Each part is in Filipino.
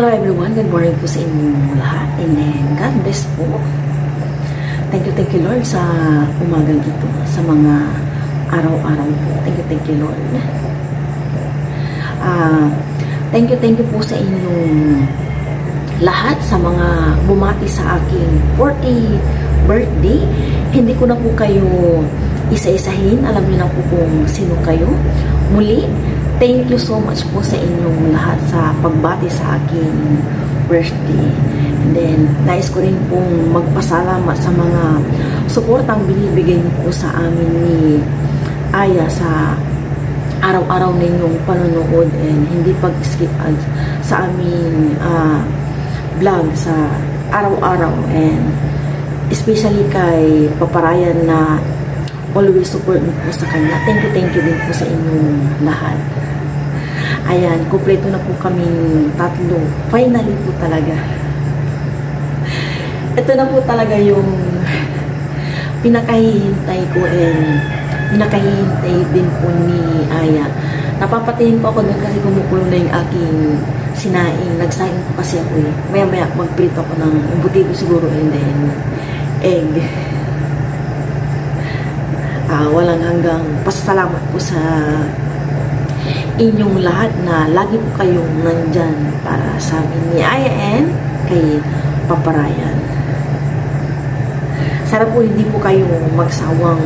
Hello everyone, good morning po sa inyong lahat, and then God bless po. Thank you Lord sa umagang ito, sa mga araw-araw po. Thank you Lord. Thank you po sa inyong lahat, sa mga bumati sa aking 40th birthday. Hindi ko na po kayo isa-isahin, alam niyo na po kung sino kayo. Muli, thank you so much po sa inyong lahat sa pagbati sa aking birthday. And then, nais ko rin pong magpasalamat sa mga suportang binibigay niyo po sa amin ni Aya sa araw-araw ninyong panonood and hindi pag-skip ads sa aming vlog sa araw-araw, and especially kay Paparayan na always support niyo po sa kanya. Thank you din po sa inyong lahat. Ayan, kumpleto na po kaming tatlo. Finally po talaga. Ito na po talaga yung pinakahihintay ko, and pinakahihintay din po ni Aya. Napapatingin po ako doon kasi kumukulo na yung aking sinaing. Nagsaing po kasi ako eh. Maya-maya magprito ako ng embutido siguro, and then egg. Walang hanggang pasasalamat po sa inyong lahat na lagi po kayong nandyan para sa amin ni Aya and kay Paparayan. Sana po hindi po kayo magsawang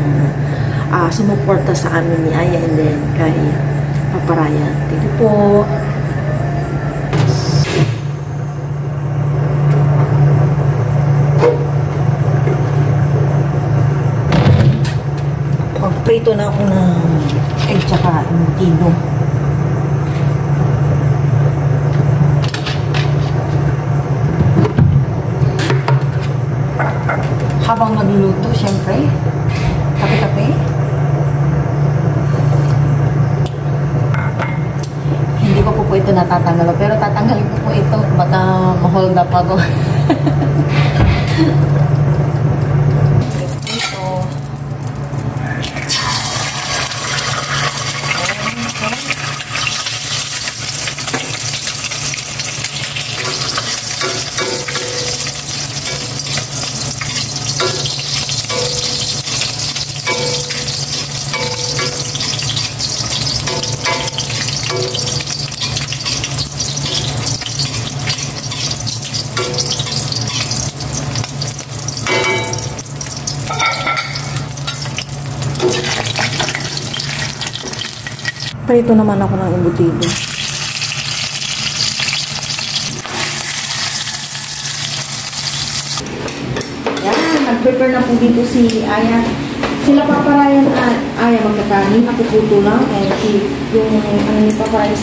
sumuporta sa amin ni Aya and then kay Paparayan. Thank you po. Prito na ako ng egg tsaka embutido. Habang nagluluto, syempre, kape-kape. Hindi ko po ito natatanggal, pero tatanggalin ko po ito. Baka ma-hold up ako. Prito naman ako ng embutido. Yan, nag-prepare na po dito si Aya. Sila Paparayan at Aya magkakanin. Ako puto lang. And yung ni Paparayan,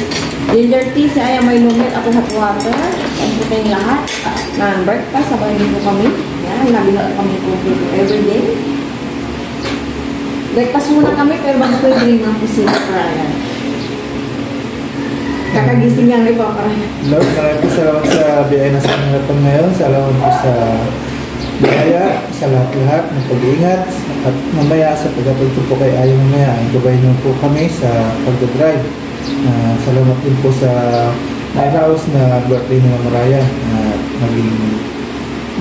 ginger tea. Si Aya may lumit. Ako hot water. And po kayong lahat. Na-breakfast. Sabay din po kami. Yan, nabila kami po dito everyday. Breakfast muna kami, pero bago ko yung drink ng po si Paparayan. Kakagising yan rin pa parang. Lord, maraming salamat sa biyaya na sa mga natin ngayon. Salamat po sa biyaya, sa lahat-lahat ng pag-iingat. At mamaya sa pagkatulpo po kay Aya mamaya, ay gabayin mo po kami sa pag-drive. Salamat din po sa nairaos na birthday ni Mama Raya. Naging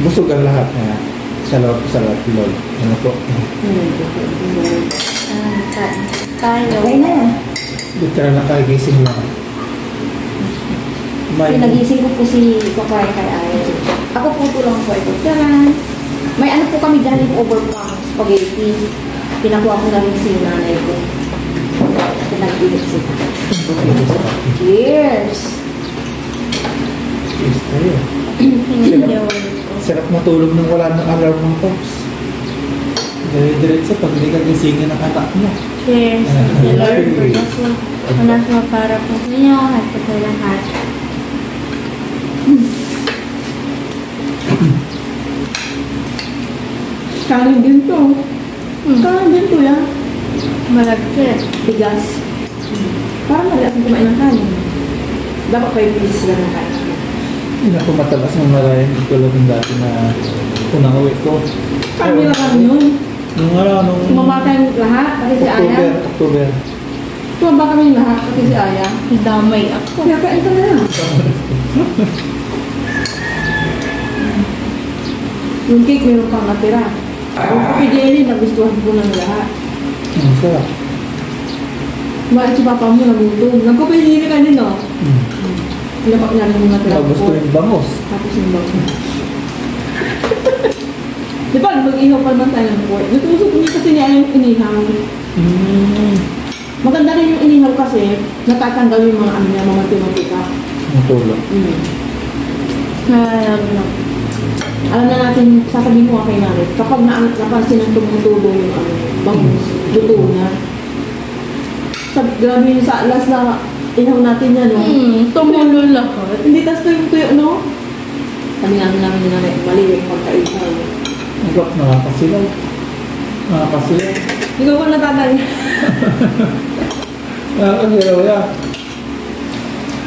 busog ang lahat. Salamat po sa lahat, Lord. Ano po? Tayo. Okay na yan. Literal na kagising lang. Nagising ko po si Paparayan kay Aya. Ako po lang po ito. Taran! May ano po kami dyan yung overpang spaghetti. Pinakuha ko namin si nanay ko. Pinagbilit siya. Cheers! Cheers tayo. Sarap matulog nang wala ng alarm ng pops. Dire-diretso pag hindi ka gisingin ng atak mo. Cheers! Lord, for nasa para po sa inyo at sa lahat. Kanin din to. Kanin din to yan. Malagkit. Bigas. Parang malakas na kumain ng kanin. Dapat 5 pieces lang ng kanin. Hindi ako matalas ng marayan. Hindi ko lang dati na unang uwi ko. Kami na kami yun. Nung ano, nung... Sumama tayong lahat, pati si Aya. October. Sumama kami lahat, pati si Aya. Damay ako. Kaya kain ka na yan. Yung cake meron pang natira. Yung kape jelly, nagustuhan ko ng lahat. Sarap. Bakit si papa mo nagutom? Nagkape jelly ka din, no? Pinapak niya rin yung natira. Tapos ko yung bangos. Tapos yung bangos. Di ba, mag-ihaw pa naman tayo ng pork. Gusto ko kasi niya yung inihaw. Maganda rin yung inihaw kasi natatanggal yung mga ano niya, mga timantika. Matulog. Alam na natin, sasabihin ko kay nanay, kapag napansin ng tumutulo yung ano, bangus, luto na. Grabe yung sa last na ihaw natin yan, no? Tumulo lahat. Hindi tas tuyo, no? Sabi namin yung nanay, mali yung pagka-ihaw. Agap, nakakasilaw. Nakakasilaw. Ikaw ko natatay. Nakakasilaw yan.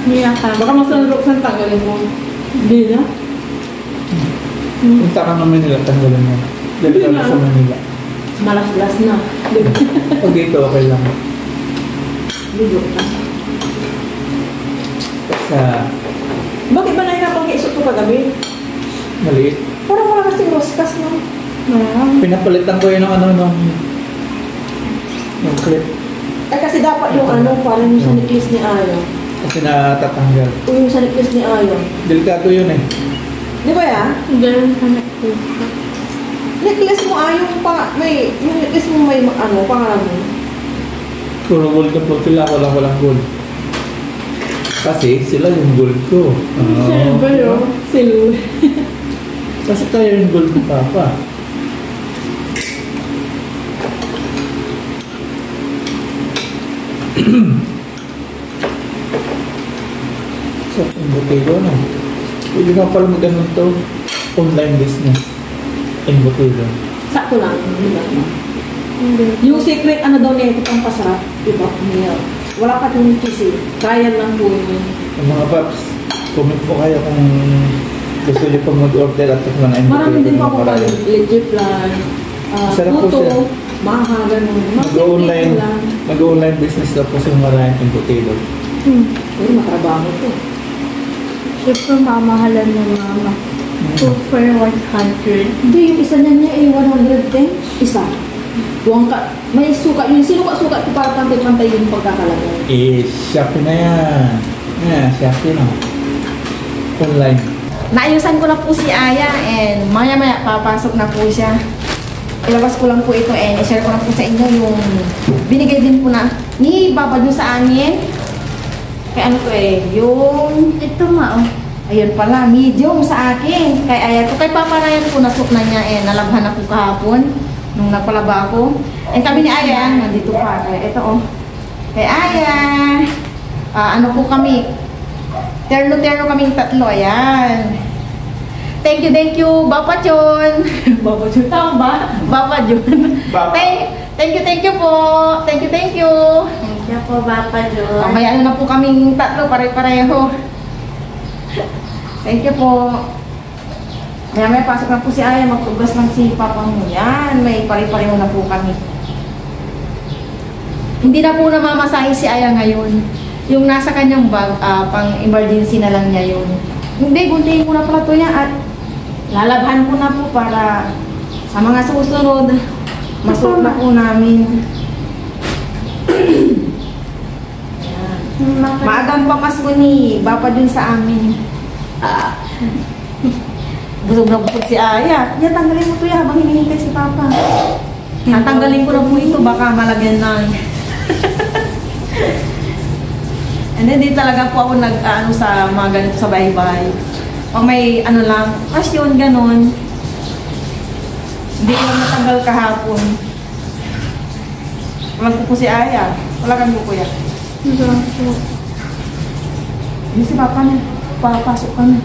Niyaka. Baka masalurok sa tanggalin mo. Hindi na. Punta ka ng Manila, tanggalin mo. Dali ka sa Manila. Malas-las na. Pag dito, okay lang. Ligo ka. Sa Bakit ba nahihirapang kaisot ko kagabi? maliit. Parang wala kasing roskas, no? Pinapalitan ko yun ng ano, yung clip. Eh kasi dapat yung ano, parang yung sa necklace ni Ayo. Kasi natatanggal. O yung sa necklace ni Ayo. Delikado yun eh. Di ba yan? Ganun ka nakita. Necklace mo Ayo, yung necklace mo may ano, pangalan mo. Puro gold na po sila, walang gold. Kasi sila yung gold ko. Silver, oh. Silver. Kasi tayo yung gold ng papa. So, yung butigo na. Pwede nga pala mag-anon to. Online business. Yung butigo. Sakto lang, di ba? Hindi. Yung secret, ano daw niya, ito pang pasarap. Diba? Wala pa itong cheese. Trial lang po yun. Yung mga paps, comment po kayo kung gusto niyo pang mag-order at tikman na yung Marami din pa po Marami. kayo. Legit plan. Sarap po siya. Puto. Maha, ganun. Mag-online Masimple lang. mag-online business daw po sa maraming yung butigo. Uy, matrabaho to. Siyempre, mamahalan ng mama. 2 for 100. Hindi, yung isa niya eh, 110. Isa. Huwag ka, may suka. Yung sinuka-suka ko para pantay-pantay yung pagkakalagay. Eh, Shopee na yan. Yeah, Shopee na. Online. Naayusan ko na po si Aya and maya-maya papasok na po siya. Ilabas ko lang po ito and i-share ko na po sa inyo yung binigay din po na ni Papa nyo sa amin. Kaya ano to eh, yung... Ito ma, oh. Ayun pala, medium sa akin. Kay Aya ko. Kay Papa Ryan po nasok na niya eh. Nalabhan na po kahapon nung nagpalaba ako. And kami ni Aya, nandito pa. Kaya ito oh. Kay Aya. Ano po kami? Terno-terno kaming tatlo. Ayan. Thank you, Bapa John. Bapa John, tama ba? Bapa John. Thank you po. Thank you. Thank you po, Papa John. May ano na po kaming tatlo, pare-pareho. Thank you po. May pasok na po si Aya, magtugas lang si Papa mo. Yan, may pare-pareho na po kami. Hindi na po namamasahe si Aya ngayon. Yung nasa kanyang bag, pang emergency na lang niya yun. Hindi, guntingin ko na pala ito niya at lalabhan ko na po para sa mga susunod, masuot na po namin. Maagang papasko ni Papa dun sa amin. Busog na busog si Aya. Yan, tanggalin mo ito yan habang hinihintay si Papa. Tanggalin ko na po ito, baka malagyan lang. And then, di talaga po ako nag-ano sa mga ganito sa bahay-bahay. Pag may ano lang, yun, ganon. Hindi ko lang natanggal kahapon. Walang po si Aya. Wala kang po kuya. Hindi si Papa na. Papasok ka na.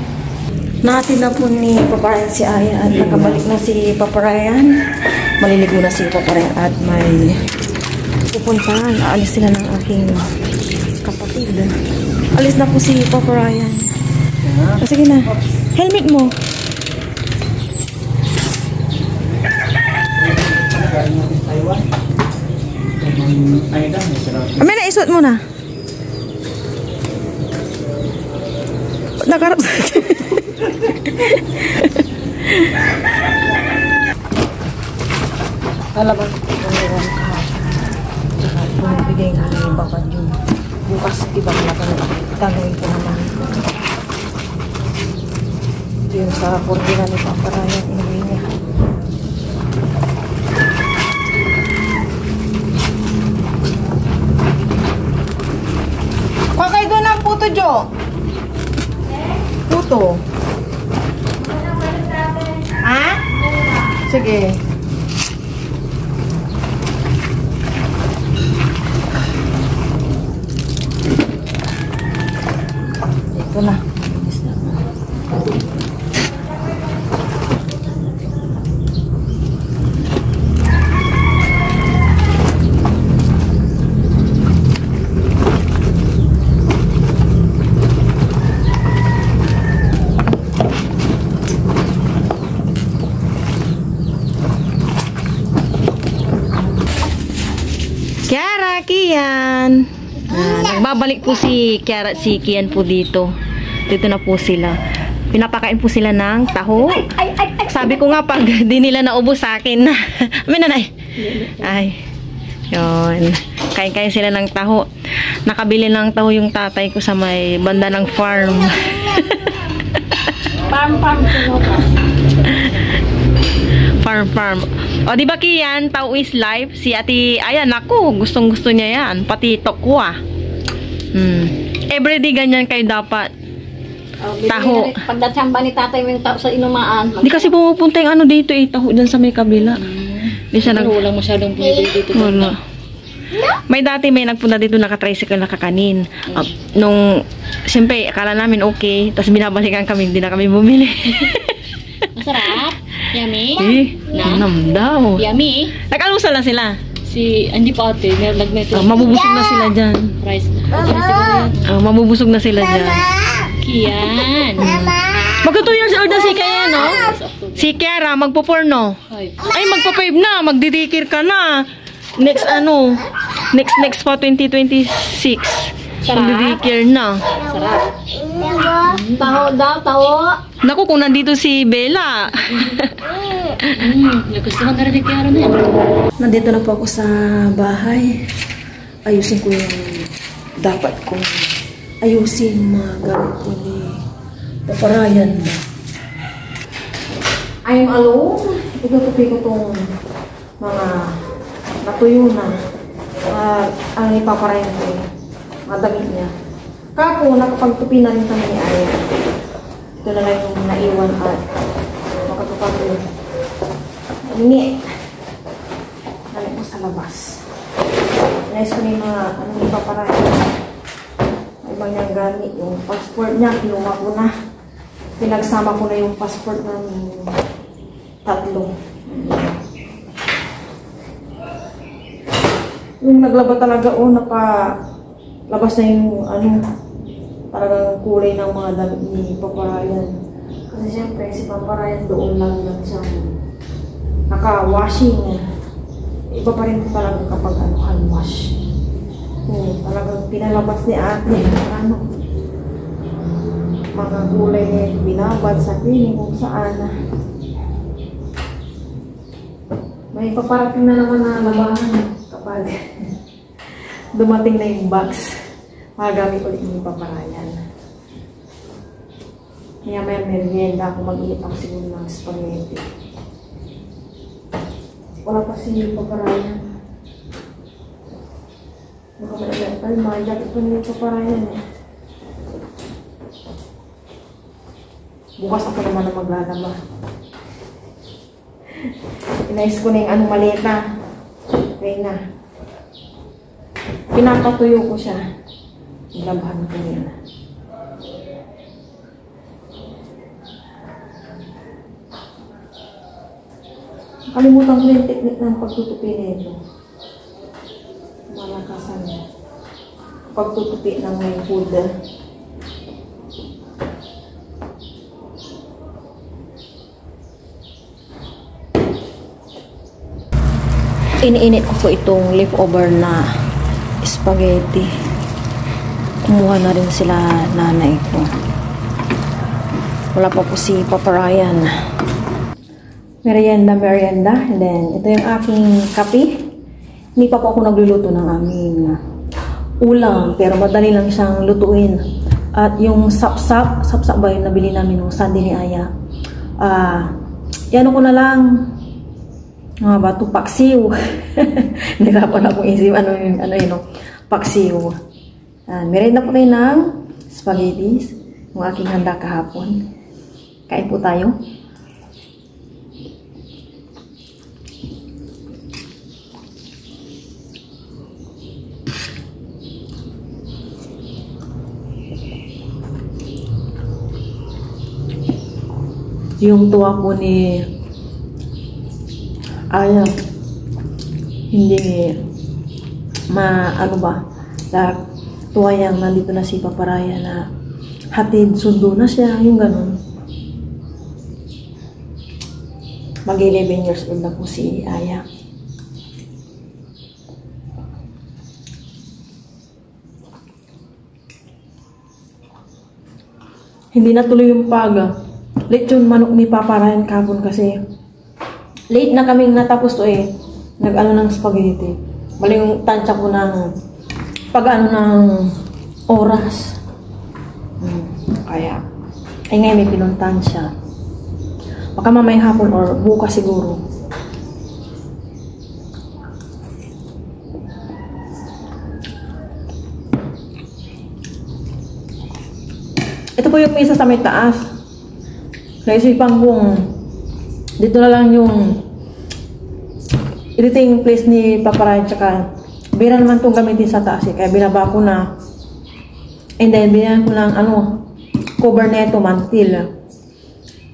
Natin na po ni Papa Ryan si Aya at nakabalik na si Papa Ryan. Maliligo na si Papa Ryan at may pupuntahan. Aalis sila ng aking kapatid. Alis na po si Papa Ryan. Sige na. Helmet mo. Amin na, isuot mo na. Nakarap sa akin. Lalaban ko kung meron ka. Saka bumibigay nga ng iba pa yun. Bukas ibang tanongin ko naman. Ito yung sa kordina ni Papa Ryan. Inuwi niya. Kakay doon ang puto, Jo. Puto. Ha? Sige. Ito na. Kiara, Kian. Nagbabalik po si Kiara at si Kian po dito. Dito na po sila. Pinapakain po sila ng taho. Sabi ko nga pag di nila naubos sa akin na. May nanay. Ay. Yun. Kain-kain sila ng taho. Nakabili ng taho yung tatay ko sa may banda ng farm. Farm. O, di ba Kian, Tao is life? Si Ate, ayan, ako, gustong-gusto niya yan. Pati tokwa. Everyday ganyan kayo dapat. Taho. Pagdating ba ni tatay yung tao sa inumaan? Di kasi pumupunta yung ano dito eh, taho dyan sa may kabila. Di siya Pero walang masyadong pwede dito. Wala. May dati may nagpunta dito naka-tricycle na kakanin. Nung, siyempre, akala namin okay, tapos binabalikan kami, hindi na kami bumili. Masarap? Yummy? Nam daw. Yummy? Nag-alusal na sila. Hindi pa ate, nagmet. Mabubusog na sila dyan. Rice. Mabubusog na sila dyan. Kian. Magka 2 years old na si Kian, no? Si Kiara, magpo-porno. Ay, magpo-5 na. Magdidikir ka na. Next pa 2026. Magdidikir na. Sarap. Taho daw, taho. Naku, kung nandito si Bella. Nagustuhan na rin ni Kiara na yan. Nandito na po ako sa bahay. Ayusin ko yung dapat kong ayusin mga gamit ko ni Papa Ryan. I'm alone. Itutupi ko itong mga natuyo na. Ang ni Papa Ryan ko. Mga damit niya. Kako, nakapagtupi na rin kami ni Aya. Ito na lang yung naiwan at makatupag ko. Hindi. Nalit ko sa labas. Nais ko na yung mga ano ni Papa Ryan. Ibang niyang gamit. Yung passport niya, kinuha ko na. Pinagsama ko na yung passport ng 3. Yung naglaba talaga, labas na yung talagang kulay ng mga damit ni Papa Ryan. Kasi siyempre, si Papa Ryan doon lang siyang naka-washing. Iba pa rin talaga kapag hand-wash. Talagang pinalabas ni ate. Mga kulay niya binabad sa piling kung saan. May paparating na naman na labahan kapag dumating na yung box. Magamit ulit ni Papa Ryan. Kaya may merienda ako, mag-init ako siguro ng spaghetti. Wala pa si Papa Ryan. Baka malagay. Ay, mga jacket pa ni Papa Ryan eh. Bukas ako naman na maglalaba. Inayos ko na yung maleta. Okay na. Pinapatuyo ko siya. Ilabahan ko niya. Kalimutan ko yung technique ng pagtutupi nito. Malakasan niya. Pagtutupi ng may food. Iniinit ko po itong leftover na spaghetti. Kumuha na rin sila nanay ko. Wala pa po si Papa Ryan. merienda. And then, ito yung aking kape. Hindi pa po ako nagluluto ng aming ulam, pero madali lang siyang lutuin. At yung sapsap ba yung nabili namin ng Sunday ni Aya? Yan ko na lang. Mga bato, paksiw. Nahirapan akong isip ano yun, paksiw. Merienda po tayo ng spaghettis. Yung aking handa kahapon. Kain po tayo. Yung tuwa po ni Aya, hindi sa tuwa yang nandito na si Paparaya na hatid sundo na siya, yung ganun. Mag-11 years old na po si Aya. Hindi natuloy yung late yung manok ni Paparayan kahapon kasi late na kaming natapos to nag-ano ng spaghetti. Bali yung tansya ko ng ng oras. Kaya ngayon may pinuntahan siya. Baka mamayang hapon or bukas siguro. Ito po yung mesa sa may taas. Naisipan kong dito na lang yung editing place ni Paparaya, tsaka bira naman itong gamitin sa taas kaya binaba ko na, and then binyan ko ng cover neto, mantil,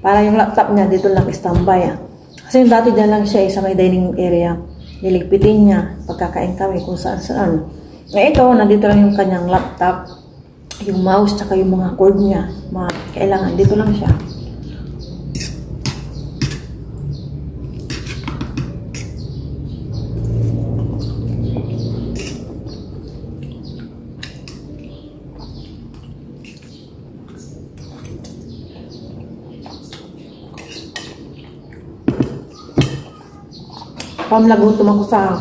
para yung laptop niya dito lang standby. Kasi yung dati dyan lang siya sa may dining area, niligpitin niya pagkakain kami kung saan saan. Ito, nandito lang yung kanyang laptop, yung mouse, tsaka yung mga cord niya, mga kailangan dito lang siya. Pamlagutom ako sa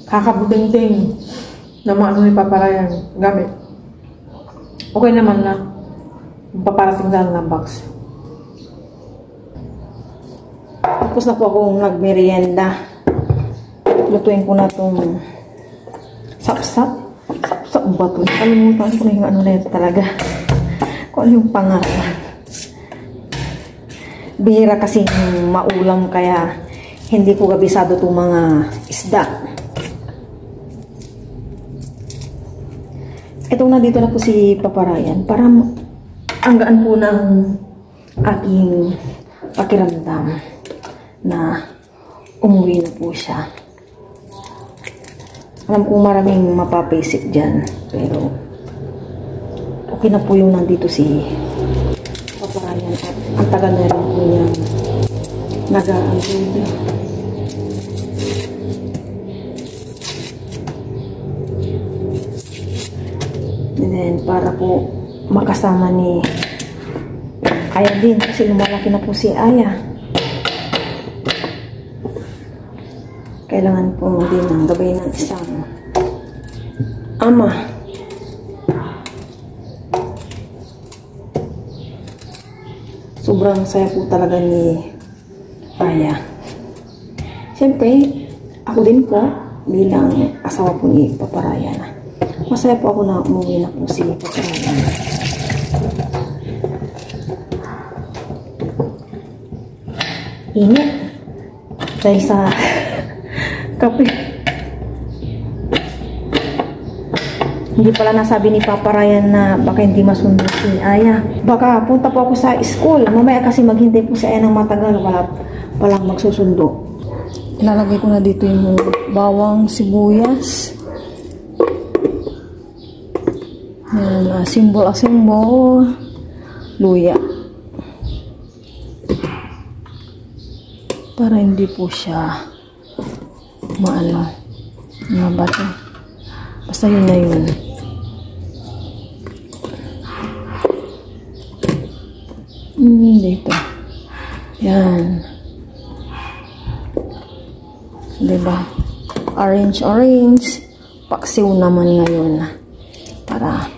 kakabuting-ting na mga ni Paparayan gamit. Okay naman na paparating lang ng box. Tapos na po akong nagmerienda. Lutuin ko na itong sapsap ba ito? Kalimutan ko na yung na ito talaga. Kung ano yung pangalan. Bihira kasi maulam kaya hindi ko kabisado itong mga isda. Itong nandito na po si Paparayan para anggaan po ng aking pakiramdam na umuwi na po siya. Alam ko maraming mapapaisip dyan, pero okay na po yung nandito si Paparayan at ang tagal na rin po niya nag-aaral. And then, para po makasama ni Aya din, kasi lumalaki na po si Aya. Kailangan po din ng gabay ng isang ama. Sobrang saya po talaga ni Aya. Siyempre, ako din po bilang asawa po ni Paparayan. Masaya po ako na umuwi na po si Paparayan. Init. Dahil sa kape. Hindi pala nasabi ni Paparayan na baka hindi masundo si Aya. Baka punta po ako sa school. Mamaya kasi maghintay po si Aya ng matagal. Wala palang magsusundo. Ilalagay ko na dito yung bawang, sibuyas. Yan, simbol, luya. Para hindi po siya maano. Mga bato. Basta yun na yun. Dito. Yan. Diba? Orange. Paksiw naman ngayon. Para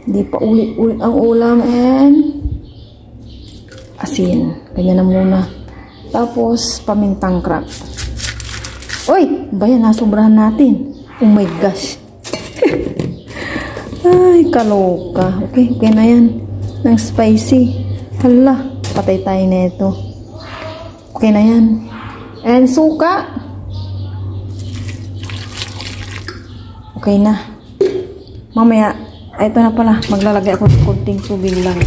hindi pa ulit-ulit ang ulam. And asin. Ganyan na muna. Tapos, pamintang crab. Uy! Ba yan? Nasobrahan natin. Oh my gosh. Ay, kaloka. Okay na yan. Ng spicy. Hala, patay tayo na ito. Okay na yan. And suka. Okay na. Mamaya, ito na pala. Maglalagay ako ng konting tubig lang.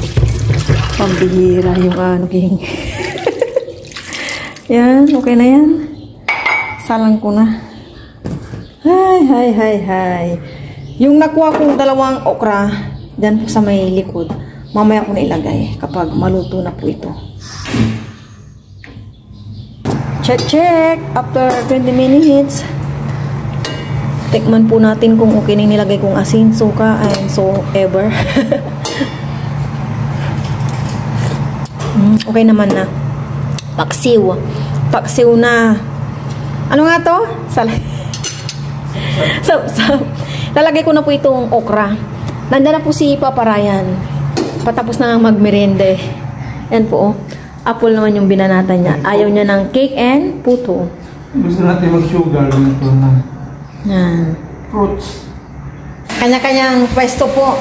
Pambihira yung ano king. Yan, okay na yan. Salang ko na. Hay. Yung nakuha kong dalawang okra, dyan po sa may likod, mamaya ko na ilagay kapag maluto na po ito. Check! After 20 minutes, tikman po natin kung okay na nilagay kong asin, suka, and so ever. Okay naman na. Paksiw na. Ano nga to? So, lalagay ko na po itong okra. Nandun na po si Papa Ryan. Patapos na magmerende. Yan po. Apple naman yung binanatan niya. Ayaw niya ng cake and puto. Gusto natin mag-sugar nito na Yan. fruits. Kanya-kanyang pwesto po.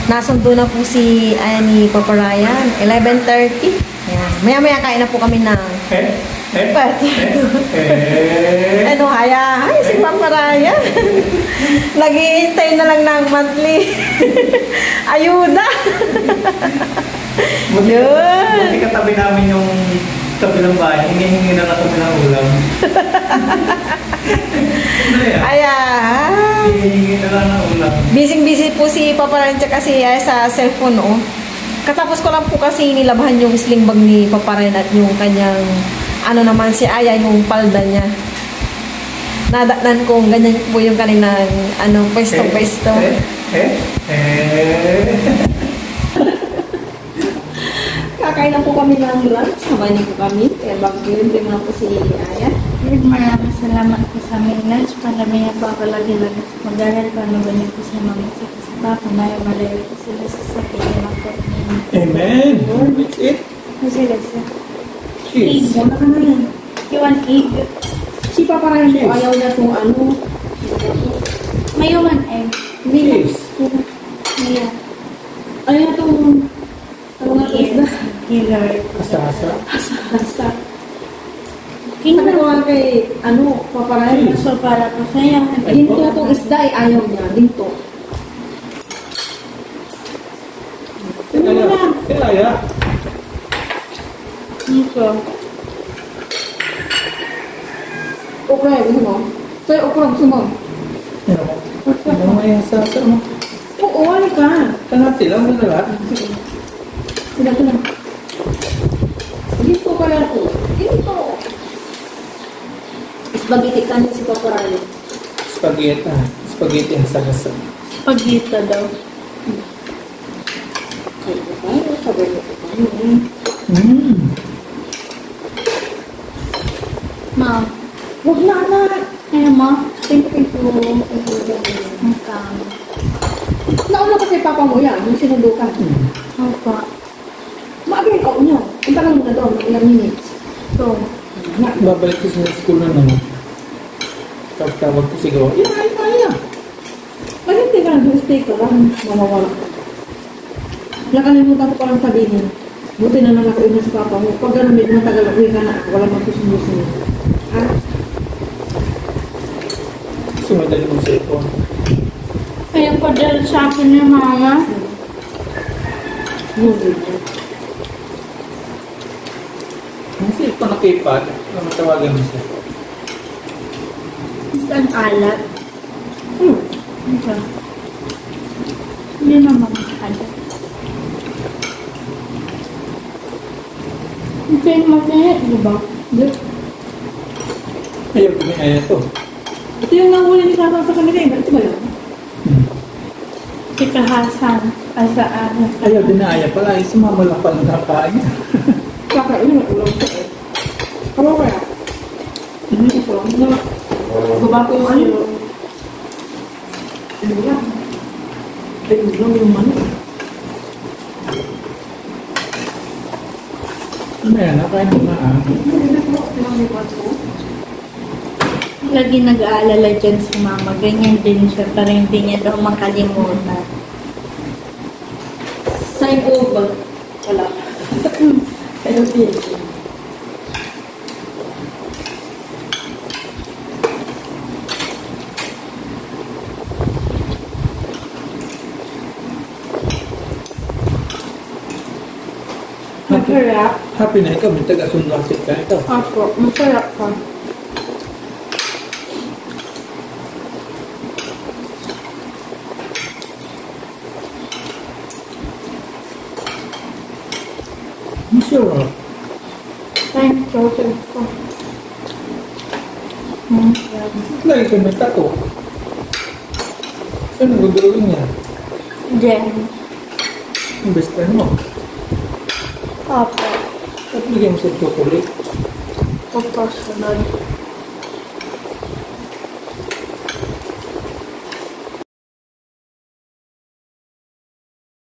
Nasundo na po si ni Papa Ryan. 11:30. Yan. Maya-maya kain na po kami ng ano, hi si Papa Ryan. Naghihintay na lang ng monthly ayuda. Buti katabi namin yung kabilang bahay. Hingi-hingi na kami ng ulam. Hingi-hingi na lang ng ulam. Busy po si Papa Ryan kasi sa cellphone, oh. Katapos ko lang po kasi nilabahan yung sling bag ni Papa Ryan at yung kanyang ano naman si Aya yung palda niya. Nadatnan kong ganyan po yung kaninang pwesto. Kakain lang po kami ng lunch. Sabay niyo po kami. Kaya bago yun, bring mo na po si Aya. Maraming salamat po sa aming lunch. Paramaya po ako lagi-lagi sa pag-aaral. Paano ba niyo po sa mga sa papa? Malayo po sila sa sakit. Amen. That's it. Sila sa Cheese. egg. Wala ka na yan. You want egg? Si Papa Ryan po ayaw na itong May you want egg? Cheese. Yeah. ayaw na itong nga ito isda. Killer. Asa-asa. Basta. King Sabi ko nga kay Papa Ryan. So para po sa'yo. Ginto itong isda ayaw niya. Ginto. Tilaya. Ito. Okra, gusto mo? Sa'yo, okra, gusto mo? Ano may asa-asa mo? Oo, wala ka. Kanati lang na lahat. Sila. Ginto pala ito. Ginto. Spaghetti kanin si Papa Ryan. Spaghetti ang sagasa. Pagdita daw. Sabay mo ito. Ma. Huwag na, anak. Ayaw mo? Thank you. Ang kamo. Nauna ka kay Papa mo yan, yung sinundo ka. Opo. Maagay ka niya. Ang tagal mo na doon, ilang minutes. So, Babalik ko sa school na naman. Tawag ko siguro. Yan. Maganda ka lang, stay ka lang, mamawala ka. Nakalimutan ko palang sabihin. Buti na lang ako ina sa Papa mo. Pag gano'n, medyo matagal ako ka na, wala magsusunod. Ha? Sumadali mo sa ipon. ayaw ko dahil sa akin ni Mama. Hindi niya. Kasi ito nakipad, matawagan mo siya. Gusto ang alat. Ito. Hindi naman alat. Ito yung matalit, di ba? Ayaw ko may aya to. Ito yung nahuli ni Papa sa kanila eh. Ito ba yun? Ikahasan. Asaan. Ayaw din na aya pala. Sumama lang pala na kaya. Kakain naman ulam ko eh. Kamu kaya? Hindi ko lang. Baba ko yung ano. Ano yan? Ayun lang yung manok. Ano yan? Nakain mo na Lagi nag-aalala dyan si mama. Ganyan din siya para hindi niya daw makalimutan. Sign over. Wala. Pero yun. Masarap. Happy na ikaw, may taga-sundasit ka ito. Apo, masarap ka. Sure. Thanks, Joseph ko. Lagi ka may tato. Saan nag-drawing niya? Jen. Ang best friend mo. Apo. At bigyan mo sa chocolate. Opo, sunod.